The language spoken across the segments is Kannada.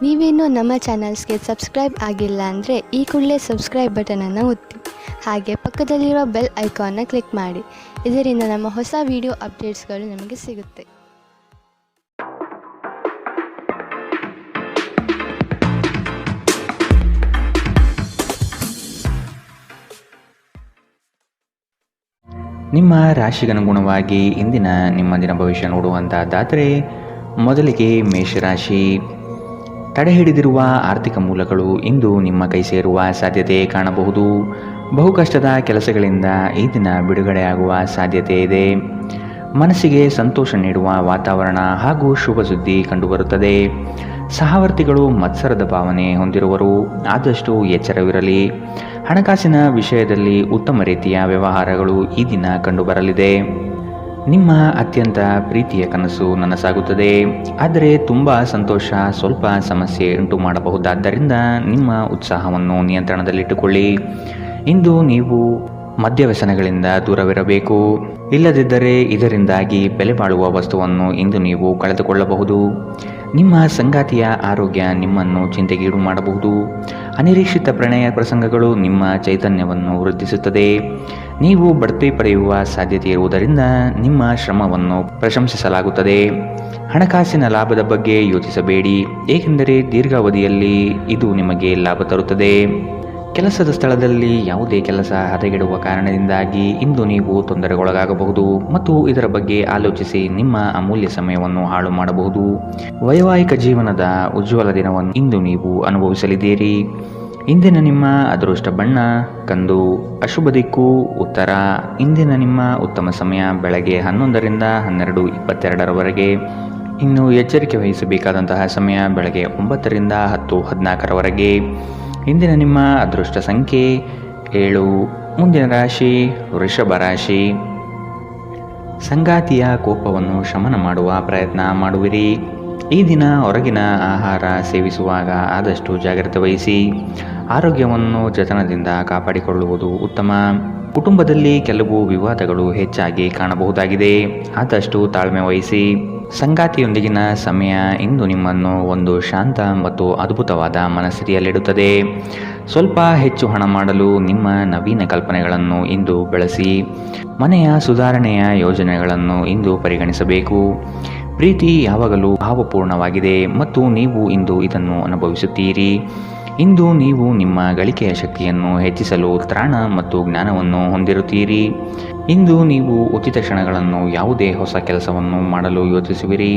ನೀವೇನೂ ನಮ್ಮ ಚಾನಲ್ಸ್ಗೆ ಸಬ್ಸ್ಕ್ರೈಬ್ ಆಗಿಲ್ಲ ಅಂದರೆ ಈ ಕೂಡಲೇ ಸಬ್ಸ್ಕ್ರೈಬ್ ಬಟನನ್ನು ಒತ್ತಿ. ಹಾಗೆ ಪಕ್ಕದಲ್ಲಿರೋ ಬೆಲ್ ಐಕಾನ್ನ ಕ್ಲಿಕ್ ಮಾಡಿ. ಇದರಿಂದ ನಮ್ಮ ಹೊಸ ವಿಡಿಯೋ ಅಪ್ಡೇಟ್ಸ್ಗಳು ನಿಮಗೆ ಸಿಗುತ್ತೆ. ನಿಮ್ಮ ರಾಶಿಗನುಗುಣವಾಗಿ ಇಂದಿನ ನಿಮ್ಮ ದಿನ ಭವಿಷ್ಯ ನೋಡುವಂಥದ್ದಾದರೆ ಮೊದಲಿಗೆ ಮೇಷರಾಶಿ. ತಡೆ ಹಿಡಿದಿರುವ ಆರ್ಥಿಕ ಮೂಲಗಳು ಇಂದು ನಿಮ್ಮ ಕೈ ಸೇರುವ ಸಾಧ್ಯತೆ ಕಾಣಬಹುದು. ಬಹು ಕಷ್ಟದ ಕೆಲಸಗಳಿಂದ ಈ ದಿನ ಬಿಡುಗಡೆಯಾಗುವ ಸಾಧ್ಯತೆ ಇದೆ. ಮನಸ್ಸಿಗೆ ಸಂತೋಷ ನೀಡುವ ವಾತಾವರಣ ಹಾಗೂ ಶುಭ ಸುದ್ದಿ ಕಂಡುಬರುತ್ತದೆ. ಸಹವರ್ತಿಗಳು ಮತ್ಸರದ ಭಾವನೆ ಹೊಂದಿರುವರು, ಆದಷ್ಟು ಎಚ್ಚರವಿರಲಿ. ಹಣಕಾಸಿನ ವಿಷಯದಲ್ಲಿ ಉತ್ತಮ ರೀತಿಯ ವ್ಯವಹಾರಗಳು ಈ ದಿನ ಕಂಡುಬರಲಿದೆ. ನಿಮ್ಮ ಅತ್ಯಂತ ಪ್ರೀತಿಯ ಕನಸು ನನಸಾಗುತ್ತದೆ. ಆದರೆ ತುಂಬ ಸಂತೋಷ ಸ್ವಲ್ಪ ಸಮಸ್ಯೆ ಉಂಟು ಮಾಡಬಹುದಾದ್ದರಿಂದ ನಿಮ್ಮ ಉತ್ಸಾಹವನ್ನು ನಿಯಂತ್ರಣದಲ್ಲಿಟ್ಟುಕೊಳ್ಳಿ. ಇಂದು ನೀವು ಮದ್ಯವ್ಯಸನಗಳಿಂದ ದೂರವಿರಬೇಕು. ಇಲ್ಲದಿದ್ದರೆ ಇದರಿಂದಾಗಿ ಬೆಲೆ ಬಾಳುವ ವಸ್ತುವನ್ನು ಇಂದು ನೀವು ಕಳೆದುಕೊಳ್ಳಬಹುದು. ನಿಮ್ಮ ಸಂಗಾತಿಯ ಆರೋಗ್ಯ ನಿಮ್ಮನ್ನು ಚಿಂತೆಗೀಡು ಮಾಡಬಹುದು. ಅನಿರೀಕ್ಷಿತ ಪ್ರಣಯ ಪ್ರಸಂಗಗಳು ನಿಮ್ಮ ಚೈತನ್ಯವನ್ನು ವೃದ್ಧಿಸುತ್ತದೆ. ನೀವು ಬಡ್ತಿ ಪಡೆಯುವ ಸಾಧ್ಯತೆ ಇರುವುದರಿಂದ ನಿಮ್ಮ ಶ್ರಮವನ್ನು ಪ್ರಶಂಸಿಸಲಾಗುತ್ತದೆ. ಹಣಕಾಸಿನ ಲಾಭದ ಬಗ್ಗೆ ಯೋಚಿಸಬೇಡಿ, ಏಕೆಂದರೆ ದೀರ್ಘಾವಧಿಯಲ್ಲಿ ಇದು ನಿಮಗೆ ಲಾಭ ತರುತ್ತದೆ. ಕೆಲಸದ ಸ್ಥಳದಲ್ಲಿ ಯಾವುದೇ ಕೆಲಸ ಹದಗೆಡುವ ಕಾರಣದಿಂದಾಗಿ ಇಂದು ನೀವು ತೊಂದರೆಗೊಳಗಾಗಬಹುದು ಮತ್ತು ಇದರ ಬಗ್ಗೆ ಆಲೋಚಿಸಿ ನಿಮ್ಮ ಅಮೂಲ್ಯ ಸಮಯವನ್ನು ಹಾಳು ಮಾಡಬಹುದು. ವೈವಾಹಿಕ ಜೀವನದ ಉಜ್ವಲ ದಿನವನ್ನು ಇಂದು ನೀವು ಅನುಭವಿಸಲಿದ್ದೀರಿ. ಇಂದಿನ ನಿಮ್ಮ ಅದೃಷ್ಟ ಬಣ್ಣ ಕಂದು, ಅಶುಭ ದಿಕ್ಕು ಉತ್ತರ. ಇಂದಿನ ನಿಮ್ಮ ಉತ್ತಮ ಸಮಯ ಬೆಳಗ್ಗೆ 11ರಿಂದ 12:22 ಇನ್ನು ಎಚ್ಚರಿಕೆ ವಹಿಸಬೇಕಾದಂತಹ ಸಮಯ ಬೆಳಗ್ಗೆ 9ರಿಂದ 10:14 ಇಂದಿನ ನಿಮ್ಮ ಅದೃಷ್ಟ ಸಂಖ್ಯೆ 7. ಮುಂದಿನ ರಾಶಿ ವೃಷಭ ರಾಶಿ. ಸಂಗಾತಿಯ ಕೋಪವನ್ನು ಶಮನ ಮಾಡುವ ಪ್ರಯತ್ನ ಮಾಡುವಿರಿ. ಈ ದಿನ ಹೊರಗಿನ ಆಹಾರ ಸೇವಿಸುವಾಗ ಆದಷ್ಟು ಜಾಗ್ರತೆ ವಹಿಸಿ. ಆರೋಗ್ಯವನ್ನು ಜತನದಿಂದ ಕಾಪಾಡಿಕೊಳ್ಳುವುದು ಉತ್ತಮ. ಕುಟುಂಬದಲ್ಲಿ ಕೆಲವು ವಿವಾದಗಳು ಹೆಚ್ಚಾಗಿ ಕಾಣಬಹುದಾಗಿದೆ, ಆದಷ್ಟು ತಾಳ್ಮೆ ವಹಿಸಿ. ಸಂಗಾತಿಯೊಂದಿಗಿನ ಸಮಯ ಇಂದು ನಿಮ್ಮನ್ನು ಒಂದು ಶಾಂತ ಮತ್ತು ಅದ್ಭುತವಾದ ಮನಸ್ಥಿತಿಯಲ್ಲಿಡುತ್ತದೆ. ಸ್ವಲ್ಪ ಹೆಚ್ಚು ಹಣ ಮಾಡಲು ನಿಮ್ಮ ನವೀನ ಕಲ್ಪನೆಗಳನ್ನು ಇಂದು ಬೆಳೆಸಿ. ಮನೆಯ ಸುಧಾರಣೆಯ ಯೋಜನೆಗಳನ್ನು ಇಂದು ಪರಿಗಣಿಸಬೇಕು. ಪ್ರೀತಿ ಯಾವಾಗಲೂ ಭಾವಪೂರ್ಣವಾಗಿದೆ ಮತ್ತು ನೀವು ಇಂದು ಇದನ್ನು ಅನುಭವಿಸುತ್ತೀರಿ. ಇಂದು ನೀವು ನಿಮ್ಮ ಗಳಿಕೆಯ ಶಕ್ತಿಯನ್ನು ಹೆಚ್ಚಿಸಲು ತ್ರಾಣ ಮತ್ತು ಜ್ಞಾನವನ್ನು ಹೊಂದಿರುತ್ತೀರಿ. ಇಂದು ನೀವು ಉಚಿತ ಕ್ಷಣಗಳನ್ನು ಯಾವುದೇ ಹೊಸ ಕೆಲಸವನ್ನು ಮಾಡಲು ಯೋಚಿಸುವಿರಿ,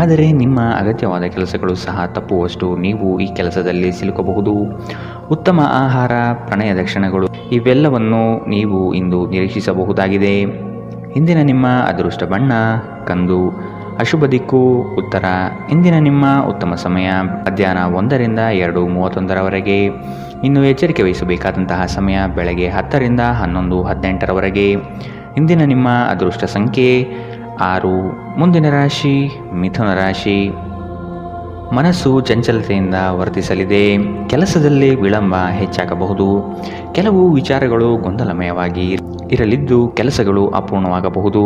ಆದರೆ ನಿಮ್ಮ ಅಗತ್ಯವಾದ ಕೆಲಸಗಳು ಸಹ ತಪ್ಪುವಷ್ಟು ನೀವು ಈ ಕೆಲಸದಲ್ಲಿ ಸಿಲುಕಬಹುದು. ಉತ್ತಮ ಆಹಾರ, ಪ್ರಣಯದ ಕ್ಷಣಗಳು ಇವೆಲ್ಲವನ್ನು ನೀವು ಇಂದು ನಿರೀಕ್ಷಿಸಬಹುದಾಗಿದೆ. ಇಂದಿನ ನಿಮ್ಮ ಅದೃಷ್ಟ ಬಣ್ಣ ಕಂದು, ಅಶುಭ ದಿಕ್ಕು ಉತ್ತರ. ಇಂದಿನ ನಿಮ್ಮ ಉತ್ತಮ ಸಮಯ ಮಧ್ಯಾಹ್ನ 1ರಿಂದ 2:31 ಇನ್ನು ಎಚ್ಚರಿಕೆ ವಹಿಸಬೇಕಾದಂತಹ ಸಮಯ ಬೆಳಗ್ಗೆ 10ರಿಂದ 11:18 ಇಂದಿನ ನಿಮ್ಮ ಅದೃಷ್ಟ ಸಂಖ್ಯೆ 6. ಮುಂದಿನ ರಾಶಿ ಮಿಥುನ ರಾಶಿ. ಮನಸ್ಸು ಚಂಚಲತೆಯಿಂದ ವರ್ತಿಸಲಿದೆ. ಕೆಲಸದಲ್ಲಿ ವಿಳಂಬ ಹೆಚ್ಚಾಗಬಹುದು. ಕೆಲವು ವಿಚಾರಗಳು ಗೊಂದಲಮಯವಾಗಿ ಇರಲಿದ್ದು ಕೆಲಸಗಳು ಅಪೂರ್ಣವಾಗಬಹುದು.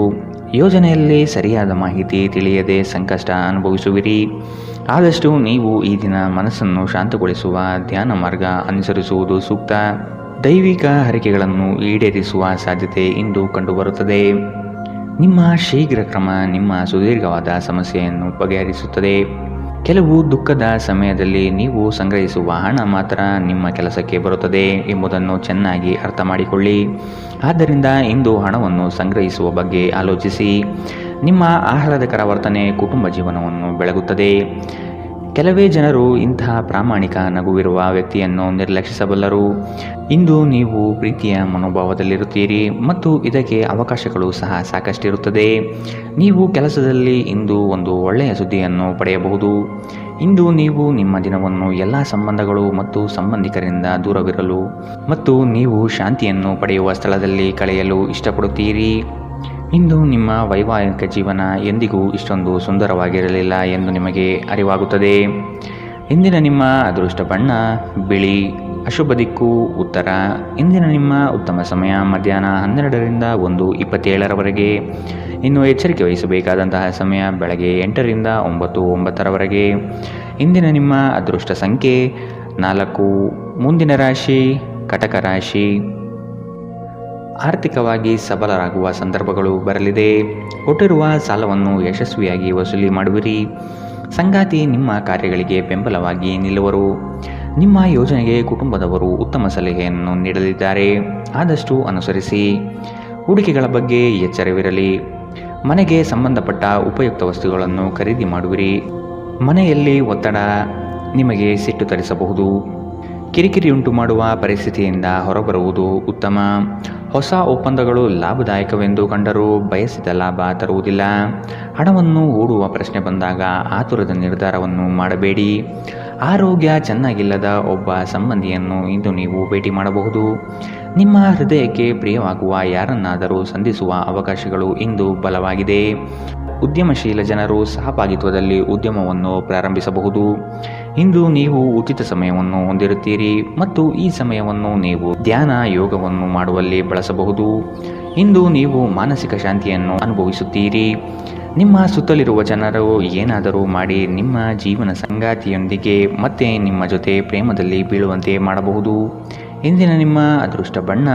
ಯೋಜನೆಯಲ್ಲಿ ಸರಿಯಾದ ಮಾಹಿತಿ ತಿಳಿಯದೆ ಸಂಕಷ್ಟ ಅನುಭವಿಸುವಿರಿ. ಆದಷ್ಟು ನೀವು ಈ ದಿನ ಮನಸ್ಸನ್ನು ಶಾಂತಗೊಳಿಸುವ ಧ್ಯಾನ ಮಾರ್ಗ ಅನುಸರಿಸುವುದು ಸೂಕ್ತ. ದೈವಿಕ ಹರಕೆಗಳನ್ನು ಈಡೇರಿಸುವ ಸಾಧ್ಯತೆ ಇಂದು ಕಂಡುಬರುತ್ತದೆ. ನಿಮ್ಮ ಶೀಘ್ರ ಕ್ರಮ ನಿಮ್ಮ ಸುದೀರ್ಘವಾದ ಸಮಸ್ಯೆಯನ್ನು ಬಗೆಹರಿಸುತ್ತದೆ. ಕೆಲವು ದುಃಖದ ಸಮಯದಲ್ಲಿ ನೀವು ಸಂಗ್ರಹಿಸುವ ಹಣ ಮಾತ್ರ ನಿಮ್ಮ ಕೆಲಸಕ್ಕೆ ಬರುತ್ತದೆ ಎಂಬುದನ್ನು ಚೆನ್ನಾಗಿ ಅರ್ಥ ಮಾಡಿಕೊಳ್ಳಿ. ಆದ್ದರಿಂದ ಇಂದು ಹಣವನ್ನು ಸಂಗ್ರಹಿಸುವ ಬಗ್ಗೆ ಆಲೋಚಿಸಿ. ನಿಮ್ಮ ಆಹ್ಲಾದಕರ ವರ್ತನೆ ಕುಟುಂಬ ಜೀವನವನ್ನು ಬೆಳಗುತ್ತದೆ. ಕೆಲವೇ ಜನರು ಇಂತಹ ಪ್ರಾಮಾಣಿಕ ನಗುವಿರುವ ವ್ಯಕ್ತಿಯನ್ನು ನಿರ್ಲಕ್ಷಿಸಬಲ್ಲರು. ಇಂದು ನೀವು ಪ್ರೀತಿಯ ಮನೋಭಾವದಲ್ಲಿರುತ್ತೀರಿ ಮತ್ತು ಇದಕ್ಕೆ ಅವಕಾಶಗಳು ಸಹ ಸಾಕಷ್ಟಿರುತ್ತದೆ. ನೀವು ಕೆಲಸದಲ್ಲಿ ಇಂದು ಒಂದು ಒಳ್ಳೆಯ ಸುದ್ದಿಯನ್ನು ಪಡೆಯಬಹುದು. ಇಂದು ನೀವು ನಿಮ್ಮ ದಿನವನ್ನು ಎಲ್ಲ ಸಂಬಂಧಗಳು ಮತ್ತು ಸಂಬಂಧಿಕರಿಂದ ದೂರವಿರಲು ಮತ್ತು ನೀವು ಶಾಂತಿಯನ್ನು ಪಡೆಯುವ ಸ್ಥಳದಲ್ಲಿ ಕಳೆಯಲು ಇಷ್ಟಪಡುತ್ತೀರಿ. ಇಂದು ನಿಮ್ಮ ವೈವಾಹಿಕ ಜೀವನ ಎಂದಿಗೂ ಇಷ್ಟೊಂದು ಸುಂದರವಾಗಿರಲಿಲ್ಲ ಎಂದು ನಿಮಗೆ ಅರಿವಾಗುತ್ತದೆ. ಇಂದಿನ ನಿಮ್ಮ ಅದೃಷ್ಟ ಬಣ್ಣ ಬಿಳಿ, ಅಶುಭ ದಿಕ್ಕು ಉತ್ತರ. ಇಂದಿನ ನಿಮ್ಮ ಉತ್ತಮ ಸಮಯ ಮಧ್ಯಾಹ್ನ 12ರಿಂದ 1:27 ಇನ್ನು ಎಚ್ಚರಿಕೆ ವಹಿಸಬೇಕಾದಂತಹ ಸಮಯ ಬೆಳಗ್ಗೆ 8ರಿಂದ 9:09 ಇಂದಿನ ನಿಮ್ಮ ಅದೃಷ್ಟ ಸಂಖ್ಯೆ 4. ಮುಂದಿನ ರಾಶಿ ಕಟಕ ರಾಶಿ. ಆರ್ಥಿಕವಾಗಿ ಸಬಲರಾಗುವ ಸಂದರ್ಭಗಳು ಬರಲಿದೆ. ಕೊಟ್ಟಿರುವ ಸಾಲವನ್ನು ಯಶಸ್ವಿಯಾಗಿ ವಸೂಲಿ ಮಾಡುವಿರಿ. ಸಂಗಾತಿ ನಿಮ್ಮ ಕಾರ್ಯಗಳಿಗೆ ಬೆಂಬಲವಾಗಿ ನಿಲ್ಲುವರು. ನಿಮ್ಮ ಯೋಜನೆಗೆ ಕುಟುಂಬದವರು ಉತ್ತಮ ಸಲಹೆಯನ್ನು ನೀಡಲಿದ್ದಾರೆ, ಆದಷ್ಟು ಅನುಸರಿಸಿ. ಹೂಡಿಕೆಗಳ ಬಗ್ಗೆ ಎಚ್ಚರವಿರಲಿ. ಮನೆಗೆ ಸಂಬಂಧಪಟ್ಟ ಉಪಯುಕ್ತ ವಸ್ತುಗಳನ್ನು ಖರೀದಿ ಮಾಡುವಿರಿ. ಮನೆಯಲ್ಲಿ ಒತ್ತಡ ನಿಮಗೆ ಸಿಟ್ಟು ತರಿಸಬಹುದು. ಕಿರಿಕಿರಿಯುಂಟು ಮಾಡುವ ಪರಿಸ್ಥಿತಿಯಿಂದ ಹೊರಬರುವುದು ಉತ್ತಮ. ಹೊಸ ಒಪ್ಪಂದಗಳು ಲಾಭದಾಯಕವೆಂದು ಕಂಡರೂ ಬಯಸಿದ ಲಾಭ ತರುವುದಿಲ್ಲ. ಹಣವನ್ನು ಹೂಡುವ ಪ್ರಶ್ನೆ ಬಂದಾಗ ಆತುರದ ನಿರ್ಧಾರವನ್ನು ಮಾಡಬೇಡಿ. ಆರೋಗ್ಯ ಚೆನ್ನಾಗಿಲ್ಲದ ಒಬ್ಬ ಸಂಬಂಧಿಯನ್ನು ಇಂದು ನೀವು ಭೇಟಿ ಮಾಡಬಹುದು. ನಿಮ್ಮ ಹೃದಯಕ್ಕೆ ಪ್ರಿಯವಾಗುವ ಯಾರನ್ನಾದರೂ ಸಂಧಿಸುವ ಅವಕಾಶಗಳು ಇಂದು ಬಲವಾಗಿದೆ. ಉದ್ಯಮಶೀಲ ಜನರು ಸಹಭಾಗಿತ್ವದಲ್ಲಿ ಉದ್ಯಮವನ್ನು ಪ್ರಾರಂಭಿಸಬಹುದು. ಇಂದು ನೀವು ಉಚಿತ ಸಮಯವನ್ನು ಹೊಂದಿರುತ್ತೀರಿ ಮತ್ತು ಈ ಸಮಯವನ್ನು ನೀವು ಧ್ಯಾನ ಯೋಗವನ್ನು ಮಾಡುವಲ್ಲಿ ಬಳಸಬಹುದು. ಇಂದು ನೀವು ಮಾನಸಿಕ ಶಾಂತಿಯನ್ನು ಅನುಭವಿಸುತ್ತೀರಿ. ನಿಮ್ಮ ಸುತ್ತಲಿರುವ ಜನರು ಏನಾದರೂ ಮಾಡಿ ನಿಮ್ಮ ಜೀವನ ಸಂಗಾತಿಯೊಂದಿಗೆ ಮತ್ತೆ ನಿಮ್ಮ ಜೊತೆ ಪ್ರೇಮದಲ್ಲಿ ಬೀಳುವಂತೆ ಮಾಡಬಹುದು. ಇಂದಿನ ನಿಮ್ಮ ಅದೃಷ್ಟ ಬಣ್ಣ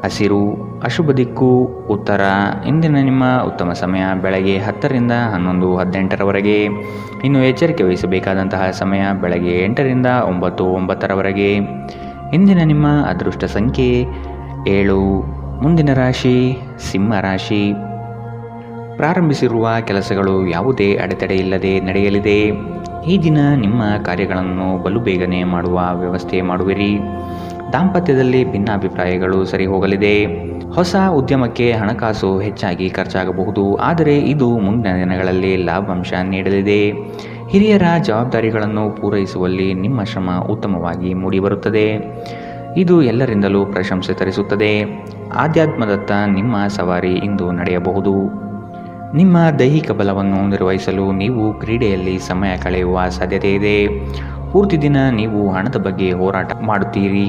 ಹಸಿರು. ಅಶುಭ ದಿಕ್ಕು ಉತ್ತರ. ಇಂದಿನ ನಿಮ್ಮ ಉತ್ತಮ ಸಮಯ ಬೆಳಗ್ಗೆ 10ರಿಂದ 11:18 ಇನ್ನು ಎಚ್ಚರಿಕೆ ವಹಿಸಬೇಕಾದಂತಹ ಸಮಯ ಬೆಳಗ್ಗೆ 8ರಿಂದ 9:09 ಇಂದಿನ ನಿಮ್ಮ ಅದೃಷ್ಟ ಸಂಖ್ಯೆ 7. ಮುಂದಿನ ರಾಶಿ ಸಿಂಹ ರಾಶಿ. ಪ್ರಾರಂಭಿಸಿರುವ ಕೆಲಸಗಳು ಯಾವುದೇ ಅಡೆತಡೆ ಇಲ್ಲದೆ ನಡೆಯಲಿದೆ. ಈ ದಿನ ನಿಮ್ಮ ಕಾರ್ಯಗಳನ್ನು ಬಲು ಬೇಗನೆ ಮಾಡುವ ವ್ಯವಸ್ಥೆ ಮಾಡುವಿರಿ. ದಾಂಪತ್ಯದಲ್ಲಿ ಭಿನ್ನಾಭಿಪ್ರಾಯಗಳು ಸರಿ ಹೋಗಲಿದೆ. ಹೊಸ ಉದ್ಯಮಕ್ಕೆ ಹಣಕಾಸು ಹೆಚ್ಚಾಗಿ ಖರ್ಚಾಗಬಹುದು, ಆದರೆ ಇದು ಮುಂದಿನ ದಿನಗಳಲ್ಲಿ ಲಾಭಾಂಶ ನೀಡಲಿದೆ. ಹಿರಿಯರ ಜವಾಬ್ದಾರಿಗಳನ್ನು ಪೂರೈಸುವಲ್ಲಿ ನಿಮ್ಮ ಶ್ರಮ ಉತ್ತಮವಾಗಿ ಮೂಡಿಬರುತ್ತದೆ. ಇದು ಎಲ್ಲರಿಂದಲೂ ಪ್ರಶಂಸೆ ತರಿಸುತ್ತದೆ. ಆಧ್ಯಾತ್ಮದತ್ತ ನಿಮ್ಮ ಸವಾರಿ ಇಂದು ನಡೆಯಬಹುದು. ನಿಮ್ಮ ದೈಹಿಕ ಬಲವನ್ನು ನಿರ್ವಹಿಸಲು ನೀವು ಕ್ರೀಡೆಯಲ್ಲಿ ಸಮಯ ಕಳೆಯುವ ಸಾಧ್ಯತೆ ಇದೆ. ಪೂರ್ತಿ ದಿನ ನೀವು ಹಣದ ಬಗ್ಗೆ ಹೋರಾಟ ಮಾಡುತ್ತೀರಿ,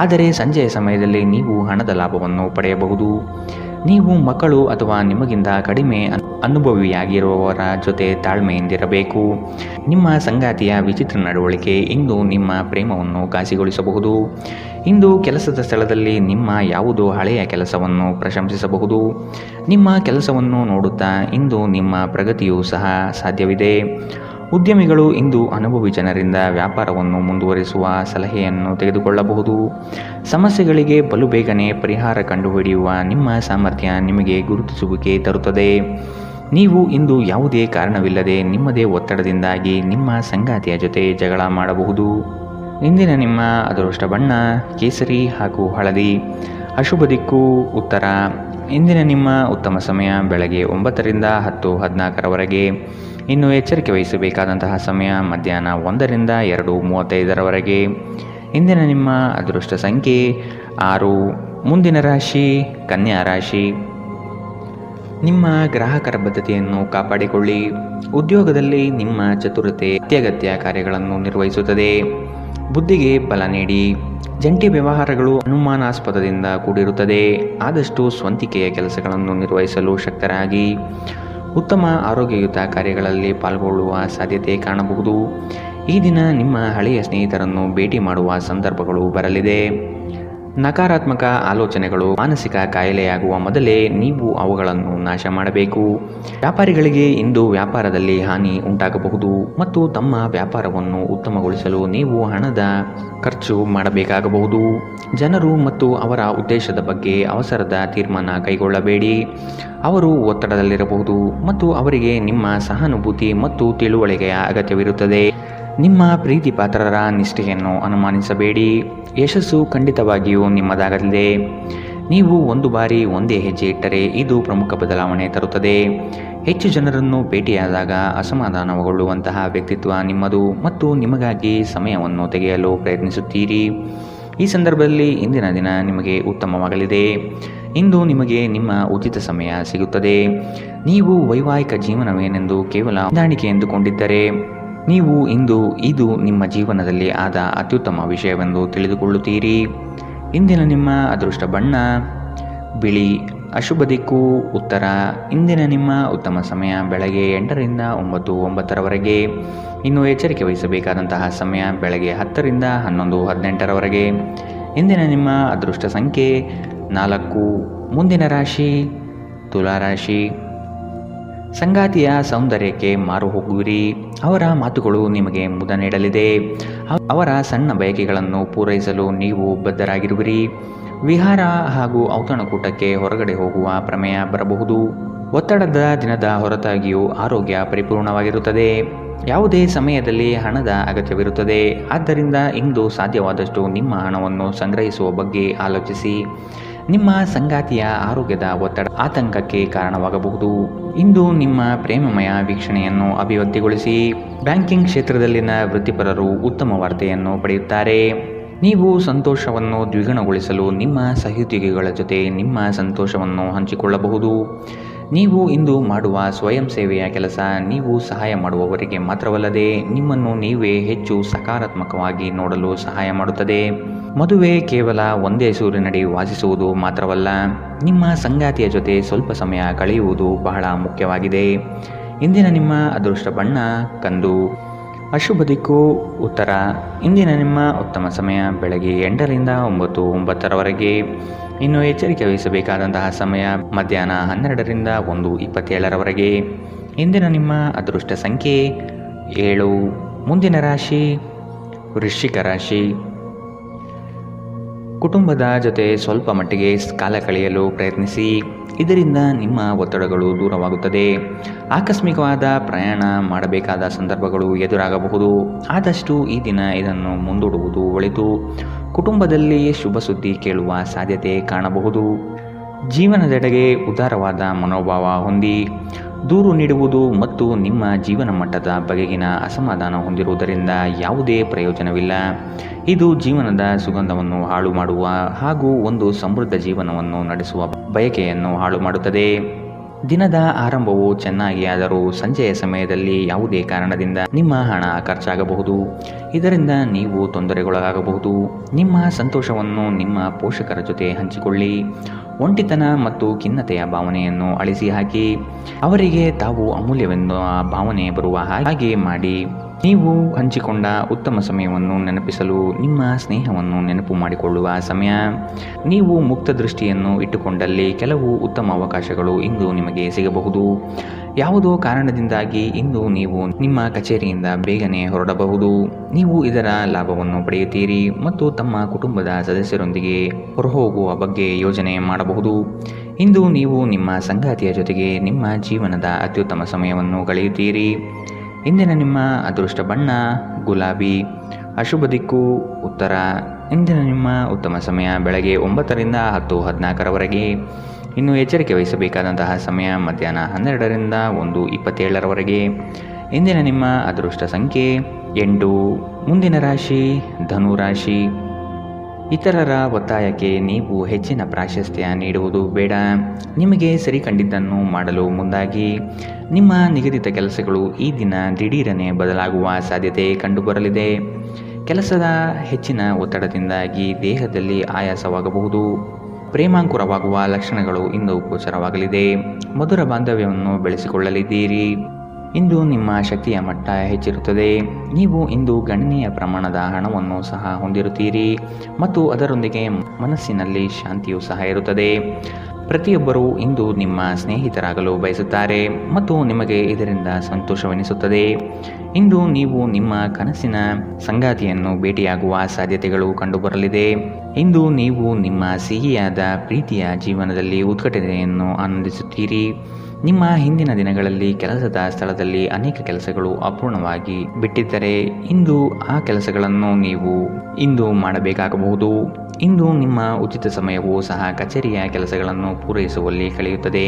ಆದರೆ ಸಂಜೆಯ ಸಮಯದಲ್ಲಿ ನೀವು ಹಣದ ಲಾಭವನ್ನು ಪಡೆಯಬಹುದು. ನೀವು ಮಕ್ಕಳು ಅಥವಾ ನಿಮಗಿಂತ ಕಡಿಮೆ ಅನುಭವಿಯಾಗಿರುವವರ ಜೊತೆ ತಾಳ್ಮೆಯಿಂದಿರಬೇಕು. ನಿಮ್ಮ ಸಂಗಾತಿಯ ವಿಚಿತ್ರ ನಡವಳಿಕೆ ಇಂದು ನಿಮ್ಮ ಪ್ರೇಮವನ್ನು ಘಾಸಿಗೊಳಿಸಬಹುದು. ಇಂದು ಕೆಲಸದ ಸ್ಥಳದಲ್ಲಿ ನಿಮ್ಮ ಯಾವುದೋ ಹಳೆಯ ಕೆಲಸವನ್ನು ಪ್ರಶಂಸಿಸಬಹುದು. ನಿಮ್ಮ ಕೆಲಸವನ್ನು ನೋಡುತ್ತಾ ಇಂದು ನಿಮ್ಮ ಪ್ರಗತಿಯೂ ಸಹ ಸಾಧ್ಯವಿದೆ. ಉದ್ಯಮಿಗಳು ಇಂದು ಅನುಭವಿ ಜನರಿಂದ ವ್ಯಾಪಾರವನ್ನು ಮುಂದುವರಿಸುವ ಸಲಹೆಯನ್ನು ತೆಗೆದುಕೊಳ್ಳಬಹುದು. ಸಮಸ್ಯೆಗಳಿಗೆ ಬಲು ಬೇಗನೆ ಪರಿಹಾರ ಕಂಡುಹಿಡಿಯುವ ನಿಮ್ಮ ಸಾಮರ್ಥ್ಯ ನಿಮಗೆ ಗುರುತಿಸುವಿಕೆ ತರುತ್ತದೆ. ನೀವು ಇಂದು ಯಾವುದೇ ಕಾರಣವಿಲ್ಲದೆ ನಿಮ್ಮದೇ ಒತ್ತಡದಿಂದಾಗಿ ನಿಮ್ಮ ಸಂಗಾತಿಯ ಜೊತೆ ಜಗಳ ಮಾಡಬಹುದು. ಇಂದಿನ ನಿಮ್ಮ ಅದೃಷ್ಟ ಬಣ್ಣ ಕೇಸರಿ ಹಾಗೂ ಹಳದಿ. ಅಶುಭ ದಿಕ್ಕು ಉತ್ತರ. ಇಂದಿನ ನಿಮ್ಮ ಉತ್ತಮ ಸಮಯ ಬೆಳಗ್ಗೆ 9ರಿಂದ 10:14 ಇನ್ನು ಎಚ್ಚರಿಕೆ ವಹಿಸಬೇಕಾದಂತಹ ಸಮಯ ಮಧ್ಯಾಹ್ನ 1ರಿಂದ 2:35 ಇಂದಿನ ನಿಮ್ಮ ಅದೃಷ್ಟ ಸಂಖ್ಯೆ 6. ಮುಂದಿನ ರಾಶಿ ಕನ್ಯಾ ರಾಶಿ. ನಿಮ್ಮ ಗ್ರಾಹಕರ ಬದ್ಧತೆಯನ್ನು ಕಾಪಾಡಿಕೊಳ್ಳಿ. ಉದ್ಯೋಗದಲ್ಲಿ ನಿಮ್ಮ ಚತುರತೆ ಅತ್ಯಗತ್ಯ ಕಾರ್ಯಗಳನ್ನು ನಿರ್ವಹಿಸುತ್ತದೆ. ಬುದ್ಧಿಗೆ ಬಲ ನೀಡಿ. ಜಂಟಿ ವ್ಯವಹಾರಗಳು ಅನುಮಾನಾಸ್ಪದದಿಂದ ಕೂಡಿರುತ್ತದೆ. ಆದಷ್ಟು ಸ್ವಂತಿಕೆಯ ಕೆಲಸಗಳನ್ನು ನಿರ್ವಹಿಸಲು ಶಕ್ತರಾಗಿ. ಉತ್ತಮ ಆರೋಗ್ಯಯುತ ಕಾರ್ಯಗಳಲ್ಲಿ ಪಾಲ್ಗೊಳ್ಳುವ ಸಾಧ್ಯತೆ ಕಾಣಬಹುದು. ಈ ದಿನ ನಿಮ್ಮ ಹಳೆಯ ಸ್ನೇಹಿತರನ್ನು ಭೇಟಿ ಮಾಡುವ ಸಂದರ್ಭಗಳು ಬರಲಿದೆ. ನಕಾರಾತ್ಮಕ ಆಲೋಚನೆಗಳು ಮಾನಸಿಕ ಕಾಯಿಲೆಯಾಗುವ ಮೊದಲೇ ನೀವು ಅವುಗಳನ್ನು ನಾಶ ಮಾಡಬೇಕು. ವ್ಯಾಪಾರಿಗಳಿಗೆ ಇಂದು ವ್ಯಾಪಾರದಲ್ಲಿ ಹಾನಿ ಉಂಟಾಗಬಹುದು ಮತ್ತು ತಮ್ಮ ವ್ಯಾಪಾರವನ್ನು ಉತ್ತಮಗೊಳಿಸಲು ನೀವು ಹಣದ ಖರ್ಚು ಮಾಡಬೇಕಾಗಬಹುದು. ಜನರು ಮತ್ತು ಅವರ ಉದ್ದೇಶದ ಬಗ್ಗೆ ಅವಸರದ ತೀರ್ಮಾನ ಕೈಗೊಳ್ಳಬೇಡಿ. ಅವರು ಒತ್ತಡದಲ್ಲಿರಬಹುದು ಮತ್ತು ಅವರಿಗೆ ನಿಮ್ಮ ಸಹಾನುಭೂತಿ ಮತ್ತು ತಿಳುವಳಿಕೆಯ ಅಗತ್ಯವಿರುತ್ತದೆ. ನಿಮ್ಮ ಪ್ರೀತಿ ಪಾತ್ರರ ನಿಷ್ಠೆಯನ್ನು ಅನುಮಾನಿಸಬೇಡಿ. ಯಶಸ್ಸು ಖಂಡಿತವಾಗಿಯೂ ನಿಮ್ಮದಾಗಲಿದೆ. ನೀವು ಒಂದು ಬಾರಿ ಒಂದೇ ಹೆಜ್ಜೆ ಇಟ್ಟರೆ ಇದು ಪ್ರಮುಖ ಬದಲಾವಣೆ ತರುತ್ತದೆ. ಹೆಚ್ಚು ಜನರನ್ನು ಭೇಟಿಯಾದಾಗ ಅಸಮಾಧಾನಗೊಳ್ಳುವಂತಹ ವ್ಯಕ್ತಿತ್ವ ನಿಮ್ಮದು ಮತ್ತು ನಿಮಗಾಗಿ ಸಮಯವನ್ನು ತೆಗೆಯಲು ಪ್ರಯತ್ನಿಸುತ್ತೀರಿ. ಈ ಸಂದರ್ಭದಲ್ಲಿ ಇಂದಿನ ದಿನ ನಿಮಗೆ ಉತ್ತಮವಾಗಲಿದೆ. ಇಂದು ನಿಮಗೆ ನಿಮ್ಮ ಉಚಿತ ಸಮಯ ಸಿಗುತ್ತದೆ. ನೀವು ವೈವಾಹಿಕ ಜೀವನವೇನೆಂದು ಕೇವಲ ಹೊಂದಾಣಿಕೆ ಎಂದುಕೊಂಡಿದ್ದರೆ ನೀವು ಇಂದು ಇದು ನಿಮ್ಮ ಜೀವನದಲ್ಲಿ ಆದ ಅತ್ಯುತ್ತಮ ವಿಷಯವೆಂದು ತಿಳಿದುಕೊಳ್ಳುತ್ತೀರಿ. ಇಂದಿನ ನಿಮ್ಮ ಅದೃಷ್ಟ ಬಣ್ಣ ಬಿಳಿ. ಅಶುಭ ದಿಕ್ಕು ಉತ್ತರ. ಇಂದಿನ ನಿಮ್ಮ ಉತ್ತಮ ಸಮಯ ಬೆಳಗ್ಗೆ 8ರಿಂದ 9:09ರವರೆಗೆ. ಇನ್ನು ಎಚ್ಚರಿಕೆ ವಹಿಸಬೇಕಾದಂತಹ ಸಮಯ ಬೆಳಗ್ಗೆ 10ರಿಂದ 11:18ರವರೆಗೆ. ಇಂದಿನ ನಿಮ್ಮ ಅದೃಷ್ಟ ಸಂಖ್ಯೆ 4. ಮುಂದಿನ ರಾಶಿ ತುಲಾರಾಶಿ. ಸಂಗಾತಿಯ ಸೌಂದರ್ಯಕ್ಕೆ ಮಾರು ಹೋಗುವಿರಿ. ಅವರ ಮಾತುಗಳು ನಿಮಗೆ ಮುದ ನೀಡಲಿದೆ. ಅವರ ಸಣ್ಣ ಬಯಕೆಗಳನ್ನು ಪೂರೈಸಲು ನೀವು ಬದ್ಧರಾಗಿರುವಿರಿ. ವಿಹಾರ ಹಾಗೂ ಔತಣಕೂಟಕ್ಕೆ ಹೊರಗಡೆ ಹೋಗುವ ಪ್ರಮೇಯ ಬರಬಹುದು. ಒತ್ತಡದ ದಿನದ ಹೊರತಾಗಿಯೂ ಆರೋಗ್ಯ ಪರಿಪೂರ್ಣವಾಗಿರುತ್ತದೆ. ಯಾವುದೇ ಸಮಯದಲ್ಲಿ ಹಣದ ಅಗತ್ಯವಿರುತ್ತದೆ. ಆದ್ದರಿಂದ ಇಂದು ಸಾಧ್ಯವಾದಷ್ಟು ನಿಮ್ಮ ಹಣವನ್ನು ಸಂಗ್ರಹಿಸುವ ಬಗ್ಗೆ ಆಲೋಚಿಸಿ. ನಿಮ್ಮ ಸಂಗಾತಿಯ ಆರೋಗ್ಯದ ಒತ್ತಡ ಆತಂಕಕ್ಕೆ ಕಾರಣವಾಗಬಹುದು. ಇಂದು ನಿಮ್ಮ ಪ್ರೇಮಮಯ ವೀಕ್ಷಣೆಯನ್ನು ಅಭಿವ್ಯಕ್ತಿಗೊಳಿಸಿ. ಬ್ಯಾಂಕಿಂಗ್ ಕ್ಷೇತ್ರದಲ್ಲಿನ ವೃತ್ತಿಪರರು ಉತ್ತಮ ವಾರ್ತೆಯನ್ನು ಪಡೆಯುತ್ತಾರೆ. ನೀವು ಸಂತೋಷವನ್ನು ದ್ವಿಗುಣಗೊಳಿಸಲು ನಿಮ್ಮ ಸಹೋದ್ಯೋಗಿಗಳ ಜೊತೆ ನಿಮ್ಮ ಸಂತೋಷವನ್ನು ಹಂಚಿಕೊಳ್ಳಬಹುದು. ನೀವು ಇಂದು ಮಾಡುವ ಸ್ವಯಂ ಸೇವೆಯ ಕೆಲಸ ನೀವು ಸಹಾಯ ಮಾಡುವವರಿಗೆ ಮಾತ್ರವಲ್ಲದೆ ನಿಮ್ಮನ್ನು ನೀವೇ ಹೆಚ್ಚು ಸಕಾರಾತ್ಮಕವಾಗಿ ನೋಡಲು ಸಹಾಯ ಮಾಡುತ್ತದೆ. ಮದುವೆ ಕೇವಲ ಒಂದೇ ಸೂರಿನಡಿ ವಾಸಿಸುವುದು ಮಾತ್ರವಲ್ಲ, ನಿಮ್ಮ ಸಂಗಾತಿಯ ಜೊತೆ ಸ್ವಲ್ಪ ಸಮಯ ಕಳೆಯುವುದು ಬಹಳ ಮುಖ್ಯವಾಗಿದೆ. ಇಂದಿನ ನಿಮ್ಮ ಅದೃಷ್ಟ ಬಣ್ಣ ಕಂದು. ಅಶುಭ ದಿಕ್ಕು ಉತ್ತರ. ಇಂದಿನ ನಿಮ್ಮ ಉತ್ತಮ ಸಮಯ ಬೆಳಗ್ಗೆ 8ರಿಂದ 9:09ರವರೆಗೆ. ಇನ್ನು ಎಚ್ಚರಿಕೆ ವಹಿಸಬೇಕಾದಂತಹ ಸಮಯ ಮಧ್ಯಾಹ್ನ 12ರಿಂದ 1:27ರವರೆಗೆ. ಇಂದಿನ ನಿಮ್ಮ ಅದೃಷ್ಟ ಸಂಖ್ಯೆ 7. ಮುಂದಿನ ರಾಶಿ ವೃಶ್ಚಿಕ ರಾಶಿ. ಕುಟುಂಬದ ಜೊತೆ ಸ್ವಲ್ಪ ಮಟ್ಟಿಗೆ ಕಾಲ ಕಳೆಯಲು ಪ್ರಯತ್ನಿಸಿ. ಇದರಿಂದ ನಿಮ್ಮ ಒತ್ತಡಗಳು ದೂರವಾಗುತ್ತದೆ. ಆಕಸ್ಮಿಕವಾದ ಪ್ರಯಾಣ ಮಾಡಬೇಕಾದ ಸಂದರ್ಭಗಳು ಎದುರಾಗಬಹುದು. ಆದಷ್ಟು ಈ ದಿನ ಇದನ್ನು ಮುಂದೂಡುವುದು ಒಳಿತು. ಕುಟುಂಬದಲ್ಲಿ ಶುಭ ಸುದ್ದಿ ಕೇಳುವ ಸಾಧ್ಯತೆ ಕಾಣಬಹುದು. ಜೀವನದೆಡೆಗೆ ಉದಾರವಾದ ಮನೋಭಾವ ಹೊಂದಿ. ದೂರು ನೀಡುವುದು ಮತ್ತು ನಿಮ್ಮ ಜೀವನ ಮಟ್ಟದ ಬಗೆಗಿನ ಅಸಮಾಧಾನ ಹೊಂದಿರುವುದರಿಂದ ಯಾವುದೇ ಪ್ರಯೋಜನವಿಲ್ಲ. ಇದು ಜೀವನದ ಸುಗಂಧವನ್ನು ಹಾಳು ಮಾಡುವ ಹಾಗೂ ಒಂದು ಸಮೃದ್ಧ ಜೀವನವನ್ನು ನಡೆಸುವ ಬಯಕೆಯನ್ನು ಹಾಳು ಮಾಡುತ್ತದೆ. ದಿನದ ಆರಂಭವು ಚೆನ್ನಾಗಿ ಆದರೂ ಸಂಜೆಯ ಸಮಯದಲ್ಲಿ ಯಾವುದೇ ಕಾರಣದಿಂದ ನಿಮ್ಮ ಹಣ ಖರ್ಚಾಗಬಹುದು. ಇದರಿಂದ ನೀವು ತೊಂದರೆಗೊಳಗಾಗಬಹುದು. ನಿಮ್ಮ ಸಂತೋಷವನ್ನು ನಿಮ್ಮ ಪೋಷಕರ ಜೊತೆ ಹಂಚಿಕೊಳ್ಳಿ. ಒಂಟಿತನ ಮತ್ತು ಖಿನ್ನತೆಯ ಭಾವನೆಯನ್ನು ಅಳಿಸಿ ಹಾಕಿ. ಅವರಿಗೆ ತಾವು ಅಮೂಲ್ಯವೆಂದು ಭಾವನೆ ಬರುವ ಹಾಗೆ ಮಾಡಿ. ನೀವು ಹಂಚಿಕೊಂಡ ಉತ್ತಮ ಸಮಯವನ್ನು ನೆನಪಿಸಲು ನಿಮ್ಮ ಸ್ನೇಹವನ್ನು ನೆನಪು ಮಾಡಿಕೊಳ್ಳುವ ಸಮಯ. ನೀವು ಮುಕ್ತ ದೃಷ್ಟಿಯನ್ನು ಇಟ್ಟುಕೊಂಡಲ್ಲಿ ಕೆಲವು ಉತ್ತಮ ಅವಕಾಶಗಳು ಇಂದು ನಿಮಗೆ ಸಿಗಬಹುದು. ಯಾವುದೋ ಕಾರಣದಿಂದಾಗಿ ಇಂದು ನೀವು ನಿಮ್ಮ ಕಚೇರಿಯಿಂದ ಬೇಗನೆ ಹೊರಡಬಹುದು. ನೀವು ಇದರ ಲಾಭವನ್ನು ಪಡೆಯುತ್ತೀರಿ ಮತ್ತು ತಮ್ಮ ಕುಟುಂಬದ ಸದಸ್ಯರೊಂದಿಗೆ ಹೊರಹೋಗುವ ಬಗ್ಗೆ ಯೋಜನೆ ಮಾಡಬಹುದು. ಇಂದು ನೀವು ನಿಮ್ಮ ಸಂಗಾತಿಯ ಜೊತೆಗೆ ನಿಮ್ಮ ಜೀವನದ ಅತ್ಯುತ್ತಮ ಸಮಯವನ್ನು ಕಳೆಯುತ್ತೀರಿ. ಇಂದಿನ ನಿಮ್ಮ ಅದೃಷ್ಟ ಬಣ್ಣ ಗುಲಾಬಿ. ಅಶುಭ ದಿಕ್ಕು ಉತ್ತರ. ಇಂದಿನ ನಿಮ್ಮ ಉತ್ತಮ ಸಮಯ ಬೆಳಗ್ಗೆ 9ರಿಂದ 10:14ರವರೆಗೆ. ಇನ್ನು ಎಚ್ಚರಿಕೆ ವಹಿಸಬೇಕಾದಂತಹ ಸಮಯ ಮಧ್ಯಾಹ್ನ 12ರಿಂದ 1:27ರವರೆಗೆ. ಇಂದಿನ ನಿಮ್ಮ ಅದೃಷ್ಟ ಸಂಖ್ಯೆ 8. ಮುಂದಿನ ರಾಶಿ ಧನುರಾಶಿ. ಇತರರ ಒತ್ತಾಯಕ್ಕೆ ನೀವು ಹೆಚ್ಚಿನ ಪ್ರಾಶಸ್ತ್ಯ ನೀಡುವುದು ಬೇಡ. ನಿಮಗೆ ಸರಿ ಕಂಡಿದ್ದನ್ನು ಮಾಡಲು ಮುಂದಾಗಿ. ನಿಮ್ಮ ನಿಗದಿತ ಕೆಲಸಗಳು ಈ ದಿನ ದಿಢೀರನೆ ಬದಲಾಗುವ ಸಾಧ್ಯತೆ ಕಂಡುಬರಲಿದೆ. ಕೆಲಸದ ಹೆಚ್ಚಿನ ಒತ್ತಡದಿಂದಾಗಿ ದೇಹದಲ್ಲಿ ಆಯಾಸವಾಗಬಹುದು. ಪ್ರೇಮಾಂಕುರವಾಗುವ ಲಕ್ಷಣಗಳು ಇಂದು ಗೋಚರವಾಗಲಿದೆ. ಮಧುರ ಬಾಂಧವ್ಯವನ್ನು ಬೆಳೆಸಿಕೊಳ್ಳಲಿದ್ದೀರಿ. ಇಂದು ನಿಮ್ಮ ಶಕ್ತಿಯ ಮಟ್ಟ ಹೆಚ್ಚಿರುತ್ತದೆ. ನೀವು ಇಂದು ಗಣನೀಯ ಪ್ರಮಾಣದ ಹಣವನ್ನು ಸಹ ಹೊಂದಿರುತ್ತೀರಿ ಮತ್ತು ಅದರೊಂದಿಗೆ ಮನಸ್ಸಿನಲ್ಲಿ ಶಾಂತಿಯೂ ಸಹ ಇರುತ್ತದೆ. ಪ್ರತಿಯೊಬ್ಬರೂ ಇಂದು ನಿಮ್ಮ ಸ್ನೇಹಿತರಾಗಲು ಬಯಸುತ್ತಾರೆ ಮತ್ತು ನಿಮಗೆ ಇದರಿಂದ ಸಂತೋಷವೆನಿಸುತ್ತದೆ. ಇಂದು ನೀವು ನಿಮ್ಮ ಕನಸಿನ ಸಂಗಾತಿಯನ್ನು ಭೇಟಿಯಾಗುವ ಸಾಧ್ಯತೆಗಳು ಕಂಡುಬರಲಿದೆ. ಇಂದು ನೀವು ನಿಮ್ಮ ಸಿಹಿಯಾದ ಪ್ರೀತಿಯ ಜೀವನದಲ್ಲಿ ಉತ್ಕಟತೆಯನ್ನು ಆನಂದಿಸುತ್ತೀರಿ. ನಿಮ್ಮ ಹಿಂದಿನ ದಿನಗಳಲ್ಲಿ ಕೆಲಸದ ಸ್ಥಳದಲ್ಲಿ ಅನೇಕ ಕೆಲಸಗಳು ಅಪೂರ್ಣವಾಗಿ ಬಿಟ್ಟಿದ್ದರೆ ಇಂದು ಆ ಕೆಲಸಗಳನ್ನು ನೀವು ಇಂದು ಮಾಡಬೇಕಾಗಬಹುದು. ಇಂದು ನಿಮ್ಮ ಉಚಿತ ಸಮಯವೂ ಸಹ ಕಚೇರಿಯ ಕೆಲಸಗಳನ್ನು ಪೂರೈಸುವಲ್ಲಿ ಕಳೆಯುತ್ತದೆ.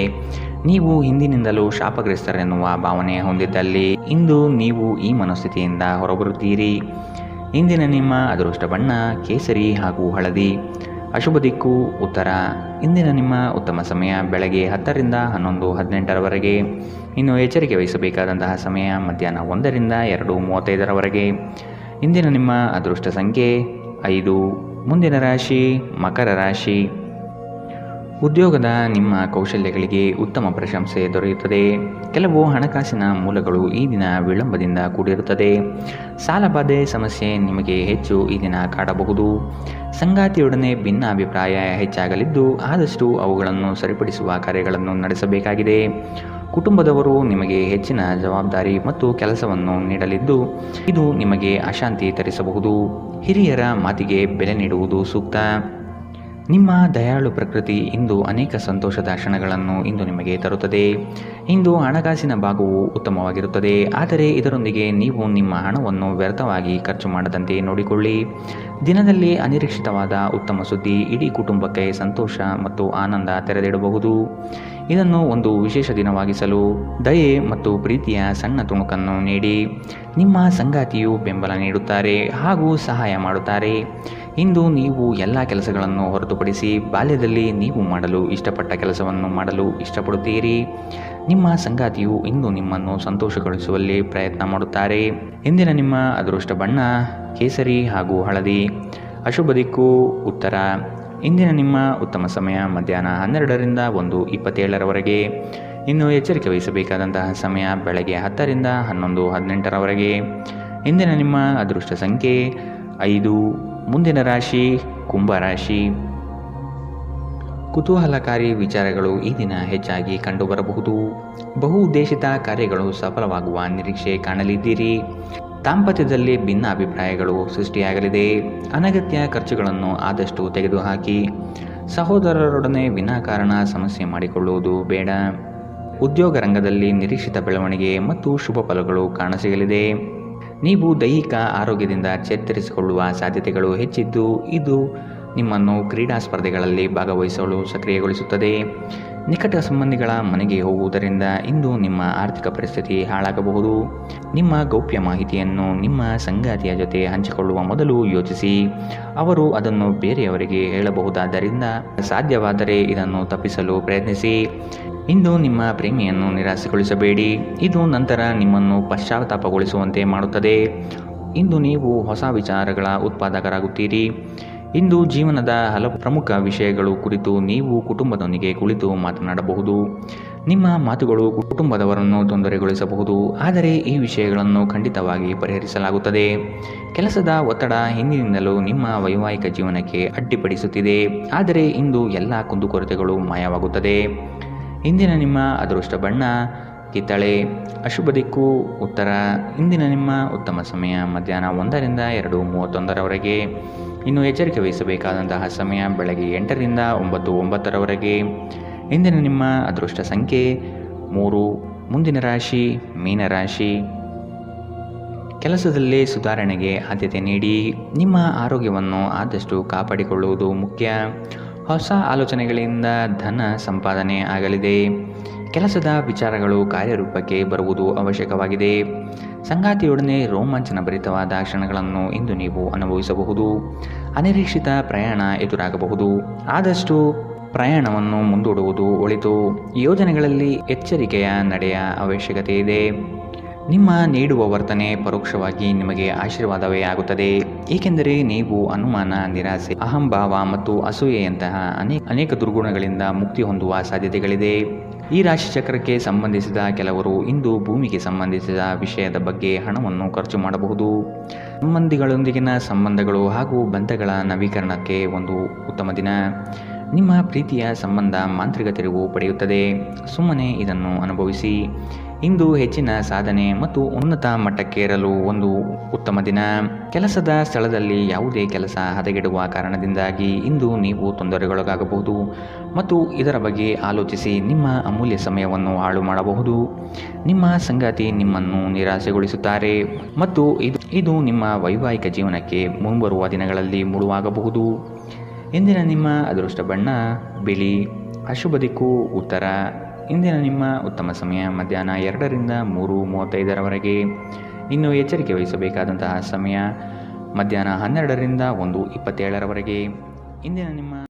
ನೀವು ಹಿಂದಿನಿಂದಲೂ ಶಾಪಗ್ರಸ್ತರೆನ್ನುವ ಭಾವನೆ ಹೊಂದಿದ್ದಲ್ಲಿ ಇಂದು ನೀವು ಈ ಮನಸ್ಥಿತಿಯಿಂದ ಹೊರಬರುತ್ತೀರಿ. ಇಂದಿನ ನಿಮ್ಮ ಅದೃಷ್ಟ ಬಣ್ಣ ಕೇಸರಿ ಹಾಗೂ ಹಳದಿ. ಅಶುಭ ದಿಕ್ಕು ಉತ್ತರ. ಇಂದಿನ ನಿಮ್ಮ ಉತ್ತಮ ಸಮಯ ಬೆಳಗ್ಗೆ 10ರಿಂದ 11:18ರವರೆಗೆ. ಇನ್ನು ಎಚ್ಚರಿಕೆ ವಹಿಸಬೇಕಾದಂತಹ ಸಮಯ ಮಧ್ಯಾಹ್ನ 1ರಿಂದ 2:35ರವರೆಗೆ. ಇಂದಿನ ನಿಮ್ಮ ಅದೃಷ್ಟ ಸಂಖ್ಯೆ 5. ಮುಂದಿನ ರಾಶಿ ಮಕರ ರಾಶಿ. ಉದ್ಯೋಗದ ನಿಮ್ಮ ಕೌಶಲ್ಯಗಳಿಗೆ ಉತ್ತಮ ಪ್ರಶಂಸೆ ದೊರೆಯುತ್ತದೆ. ಕೆಲವು ಹಣಕಾಸಿನ ಮೂಲಗಳು ಈ ದಿನ ವಿಳಂಬದಿಂದ ಕೂಡಿರುತ್ತದೆ. ಸಾಲಬಾಧೆ ಸಮಸ್ಯೆ ನಿಮಗೆ ಹೆಚ್ಚು ಈ ದಿನ ಕಾಡಬಹುದು. ಸಂಗಾತಿಯೊಡನೆ ಭಿನ್ನಾಭಿಪ್ರಾಯ ಹೆಚ್ಚಾಗಲಿದ್ದು ಆದಷ್ಟು ಅವುಗಳನ್ನು ಸರಿಪಡಿಸುವ ಕಾರ್ಯಗಳನ್ನು ನಡೆಸಬೇಕಾಗಿದೆ. ಕುಟುಂಬದವರು ನಿಮಗೆ ಹೆಚ್ಚಿನ ಜವಾಬ್ದಾರಿ ಮತ್ತು ಕೆಲಸವನ್ನು ನೀಡಲಿದ್ದು ಇದು ನಿಮಗೆ ಅಶಾಂತಿ ತರಿಸಬಹುದು. ಹಿರಿಯರ ಮಾತಿಗೆ ಬೆಲೆ ನೀಡುವುದು ಸೂಕ್ತ. ನಿಮ್ಮ ದಯಾಳು ಪ್ರಕೃತಿ ಇಂದು ಅನೇಕ ಸಂತೋಷದ ಕ್ಷಣಗಳನ್ನು ಇಂದು ನಿಮಗೆ ತರುತ್ತದೆ. ಇಂದು ಹಣಕಾಸಿನ ಭಾಗವು ಉತ್ತಮವಾಗಿರುತ್ತದೆ, ಆದರೆ ಇದರೊಂದಿಗೆ ನೀವು ನಿಮ್ಮ ಹಣವನ್ನು ವ್ಯರ್ಥವಾಗಿ ಖರ್ಚು ಮಾಡದಂತೆ ನೋಡಿಕೊಳ್ಳಿ. ದಿನದಲ್ಲಿ ಅನಿರೀಕ್ಷಿತವಾದ ಉತ್ತಮ ಸುದ್ದಿ ಇಡೀ ಕುಟುಂಬಕ್ಕೆ ಸಂತೋಷ ಮತ್ತು ಆನಂದ ತೆರೆದಿಡಬಹುದು. ಇದನ್ನು ಒಂದು ವಿಶೇಷ ದಿನವಾಗಿಸಲು ದಯೆ ಮತ್ತು ಪ್ರೀತಿಯ ಸಣ್ಣ ತುಣುಕನ್ನು ನೀಡಿ. ನಿಮ್ಮ ಸಂಗಾತಿಯು ಬೆಂಬಲ ನೀಡುತ್ತಾರೆ ಹಾಗೂ ಸಹಾಯ ಮಾಡುತ್ತಾರೆ. ಇಂದು ನೀವು ಎಲ್ಲ ಕೆಲಸಗಳನ್ನು ಹೊರತುಪಡಿಸಿ ಬಾಲ್ಯದಲ್ಲಿ ನೀವು ಮಾಡಲು ಇಷ್ಟಪಟ್ಟ ಕೆಲಸವನ್ನು ಮಾಡಲು ಇಷ್ಟಪಡುತ್ತೀರಿ. ನಿಮ್ಮ ಸಂಗಾತಿಯು ಇಂದು ನಿಮ್ಮನ್ನು ಸಂತೋಷಗೊಳಿಸುವಲ್ಲಿ ಪ್ರಯತ್ನ ಮಾಡುತ್ತಾರೆ. ಇಂದಿನ ನಿಮ್ಮ ಅದೃಷ್ಟ ಬಣ್ಣ ಕೇಸರಿ ಹಾಗೂ ಹಳದಿ. ಅಶುಭ ದಿಕ್ಕು ಉತ್ತರ. ಇಂದಿನ ನಿಮ್ಮ ಉತ್ತಮ ಸಮಯ ಮಧ್ಯಾಹ್ನ 12ರಿಂದ 1:27ರವರೆಗೆ. ಇನ್ನು ಎಚ್ಚರಿಕೆ ವಹಿಸಬೇಕಾದಂತಹ ಸಮಯ ಬೆಳಗ್ಗೆ 10ರಿಂದ 11:18ರವರೆಗೆ. ಇಂದಿನ ನಿಮ್ಮ ಅದೃಷ್ಟ ಸಂಖ್ಯೆ 5. ಮುಂದಿನ ರಾಶಿ ಕುಂಭರಾಶಿ. ಕುತೂಹಲಕಾರಿ ವಿಚಾರಗಳು ಈ ದಿನ ಹೆಚ್ಚಾಗಿ ಕಂಡುಬರಬಹುದು. ಬಹು ಉದ್ದೇಶಿತ ಕಾರ್ಯಗಳು ಸಫಲವಾಗುವ ನಿರೀಕ್ಷೆ ಕಾಣಲಿದ್ದೀರಿ. ದಾಂಪತ್ಯದಲ್ಲಿ ಭಿನ್ನ ಅಭಿಪ್ರಾಯಗಳು ಸೃಷ್ಟಿಯಾಗಲಿದೆ. ಅನಗತ್ಯ ಖರ್ಚುಗಳನ್ನು ಆದಷ್ಟು ತೆಗೆದುಹಾಕಿ. ಸಹೋದರರೊಡನೆ ವಿನಾಕಾರಣ ಸಮಸ್ಯೆ ಮಾಡಿಕೊಳ್ಳುವುದು ಬೇಡ. ಉದ್ಯೋಗ ರಂಗದಲ್ಲಿ ನಿರೀಕ್ಷಿತ ಬೆಳವಣಿಗೆ ಮತ್ತು ಶುಭ ಫಲಗಳು ಕಾಣಸಿಗಲಿದೆ. ನೀವು ದೈಹಿಕ ಆರೋಗ್ಯದಿಂದ ಚೇತರಿಸಿಕೊಳ್ಳುವ ಸಾಧ್ಯತೆಗಳು ಹೆಚ್ಚಿದ್ದು ಇದು ನಿಮ್ಮನ್ನು ಕ್ರೀಡಾ ಸ್ಪರ್ಧೆಗಳಲ್ಲಿ ಭಾಗವಹಿಸಲು ಸಕ್ರಿಯಗೊಳಿಸುತ್ತದೆ. ನಿಕಟ ಸಂಬಂಧಿಗಳ ಮನೆಗೆ ಹೋಗುವುದರಿಂದ ಇಂದು ನಿಮ್ಮ ಆರ್ಥಿಕ ಪರಿಸ್ಥಿತಿ ಹಾಳಾಗಬಹುದು. ನಿಮ್ಮ ಗೌಪ್ಯ ಮಾಹಿತಿಯನ್ನು ನಿಮ್ಮ ಸಂಗಾತಿಯ ಜೊತೆ ಹಂಚಿಕೊಳ್ಳುವ ಮೊದಲು ಯೋಚಿಸಿ. ಅವರು ಅದನ್ನು ಬೇರೆಯವರಿಗೆ ಹೇಳಬಹುದಾದ್ದರಿಂದ ಸಾಧ್ಯವಾದರೆ ಇದನ್ನು ತಪ್ಪಿಸಲು ಪ್ರಯತ್ನಿಸಿ. ಇಂದು ನಿಮ್ಮ ಪ್ರೇಮಿಯನ್ನು ನಿರಾಸೆಗೊಳಿಸಬೇಡಿ. ಇದು ನಂತರ ನಿಮ್ಮನ್ನು ಪಶ್ಚಾತ್ತಾಪಗೊಳಿಸುವಂತೆ ಮಾಡುತ್ತದೆ. ಇಂದು ನೀವು ಹೊಸ ವಿಚಾರಗಳ ಉತ್ಪಾದಕರಾಗುತ್ತೀರಿ. ಇಂದು ಜೀವನದ ಹಲವು ಪ್ರಮುಖ ವಿಷಯಗಳು ಕುರಿತು ನೀವು ಕುಟುಂಬದೊಂದಿಗೆ ಕುಳಿತು ಮಾತನಾಡಬಹುದು. ನಿಮ್ಮ ಮಾತುಗಳು ಕುಟುಂಬದವರನ್ನು ತೊಂದರೆಗೊಳಿಸಬಹುದು, ಆದರೆ ಈ ವಿಷಯಗಳನ್ನು ಖಂಡಿತವಾಗಿ ಪರಿಹರಿಸಲಾಗುತ್ತದೆ. ಕೆಲಸದ ಒತ್ತಡ ಹಿಂದಿನಿಂದಲೂ ನಿಮ್ಮ ವೈವಾಹಿಕ ಜೀವನಕ್ಕೆ ಅಡ್ಡಿಪಡಿಸುತ್ತಿದೆ, ಆದರೆ ಇಂದು ಎಲ್ಲ ಕುಂದುಕೊರತೆಗಳು ಮಾಯವಾಗುತ್ತದೆ. ಇಂದಿನ ನಿಮ್ಮ ಅದೃಷ್ಟ ಬಣ್ಣ ಕಿತ್ತಳೆ. ಅಶುಭ ದಿಕ್ಕು ಉತ್ತರ. ಇಂದಿನ ನಿಮ್ಮ ಉತ್ತಮ ಸಮಯ ಮಧ್ಯಾಹ್ನ 1ರಿಂದ 2:31ರವರೆಗೆ. ಇನ್ನು ಎಚ್ಚರಿಕೆ ವಹಿಸಬೇಕಾದಂತಹ ಸಮಯ ಬೆಳಗ್ಗೆ 8ರಿಂದ 9:09ರವರೆಗೆ. ಇಂದಿನ ನಿಮ್ಮ ಅದೃಷ್ಟ ಸಂಖ್ಯೆ 3. ಮುಂದಿನ ರಾಶಿ ಮೀನರಾಶಿ. ಕೆಲಸದಲ್ಲಿ ಸುಧಾರಣೆಗೆ ಆದ್ಯತೆ ನೀಡಿ. ನಿಮ್ಮ ಆರೋಗ್ಯವನ್ನು ಆದಷ್ಟು ಕಾಪಾಡಿಕೊಳ್ಳುವುದು ಮುಖ್ಯ. ಹೊಸ ಆಲೋಚನೆಗಳಿಂದ ಧನ ಸಂಪಾದನೆ ಆಗಲಿದೆ. ಕೆಲಸದ ವಿಚಾರಗಳು ಕಾರ್ಯರೂಪಕ್ಕೆ ಬರುವುದು ಅವಶ್ಯಕವಾಗಿದೆ. ಸಂಗಾತಿಯೊಡನೆ ರೋಮಾಂಚನ ಭರಿತವಾದ ಕ್ಷಣಗಳನ್ನು ಇಂದು ನೀವು ಅನುಭವಿಸಬಹುದು. ಅನಿರೀಕ್ಷಿತ ಪ್ರಯಾಣ ಎದುರಾಗಬಹುದು. ಆದಷ್ಟು ಪ್ರಯಾಣವನ್ನು ಮುಂದೂಡುವುದು ಒಳಿತು. ಯೋಜನೆಗಳಲ್ಲಿ ಎಚ್ಚರಿಕೆಯ ನಡೆಯ ಅವಶ್ಯಕತೆ ಇದೆ. ನಿಮ್ಮ ನೀಡುವ ವರ್ತನೆ ಪರೋಕ್ಷವಾಗಿ ನಿಮಗೆ ಆಶೀರ್ವಾದವೇ ಆಗುತ್ತದೆ, ಏಕೆಂದರೆ ನೀವು ಅನುಮಾನ, ನಿರಾಸೆ, ಅಹಂಭಾವ ಮತ್ತು ಅಸೂಯೆಯಂತಹ ಅನೇಕ ದುರ್ಗುಣಗಳಿಂದ ಮುಕ್ತಿ ಹೊಂದುವ ಸಾಧ್ಯತೆಗಳಿದೆ. ಈ ರಾಶಿ ಚಕ್ರಕ್ಕೆ ಸಂಬಂಧಿಸಿದ ಕೆಲವರು ಇಂದು ಭೂಮಿಗೆ ಸಂಬಂಧಿಸಿದ ವಿಷಯದ ಬಗ್ಗೆ ಹಣವನ್ನು ಖರ್ಚು ಮಾಡಬಹುದು. ಸಂಬಂಧಿಗಳೊಂದಿಗಿನ ಸಂಬಂಧಗಳು ಹಾಗೂ ಬಂಧಗಳ ನವೀಕರಣಕ್ಕೆ ಒಂದು ಉತ್ತಮ ದಿನ. ನಿಮ್ಮ ಪ್ರೀತಿಯ ಸಂಬಂಧ ಮಾಂತ್ರಿಕ ತಿರುವು ಪಡೆಯುತ್ತದೆ. ಸುಮ್ಮನೆ ಇದನ್ನು ಅನುಭವಿಸಿ. ಇಂದು ಹೆಚ್ಚಿನ ಸಾಧನೆ ಮತ್ತು ಉನ್ನತ ಮಟ್ಟಕ್ಕೇರಲು ಒಂದು ಉತ್ತಮ ದಿನ. ಕೆಲಸದ ಸ್ಥಳದಲ್ಲಿ ಯಾವುದೇ ಕೆಲಸ ಹದಗೆಡುವ ಕಾರಣದಿಂದಾಗಿ ಇಂದು ನೀವು ತೊಂದರೆಗೊಳಗಾಗಬಹುದು ಮತ್ತು ಇದರ ಬಗ್ಗೆ ಆಲೋಚಿಸಿ ನಿಮ್ಮ ಅಮೂಲ್ಯ ಸಮಯವನ್ನು ಹಾಳು ಮಾಡಬಹುದು. ನಿಮ್ಮ ಸಂಗಾತಿ ನಿಮ್ಮನ್ನು ನಿರಾಸೆಗೊಳಿಸುತ್ತಾರೆ ಮತ್ತು ಇದು ನಿಮ್ಮ ವೈವಾಹಿಕ ಜೀವನಕ್ಕೆ ಮುಂಬರುವ ದಿನಗಳಲ್ಲಿ ಮುಳುವಾಗಬಹುದು. ಇಂದಿನ ನಿಮ್ಮ ಅದೃಷ್ಟ ಬಣ್ಣ ಬಿಳಿ. ಅಶುಭ ದಿಕ್ಕು ಉತ್ತರ. ಇಂದಿನ ನಿಮ್ಮ ಉತ್ತಮ ಸಮಯ ಮಧ್ಯಾಹ್ನ 2ರಿಂದ 3:35ರವರೆಗೆ. ಇನ್ನು ಎಚ್ಚರಿಕೆ ವಹಿಸಬೇಕಾದಂತಹ ಸಮಯ ಮಧ್ಯಾಹ್ನ 12ರಿಂದ 1:27ರವರೆಗೆ. ಇಂದಿನ ನಿಮ್ಮ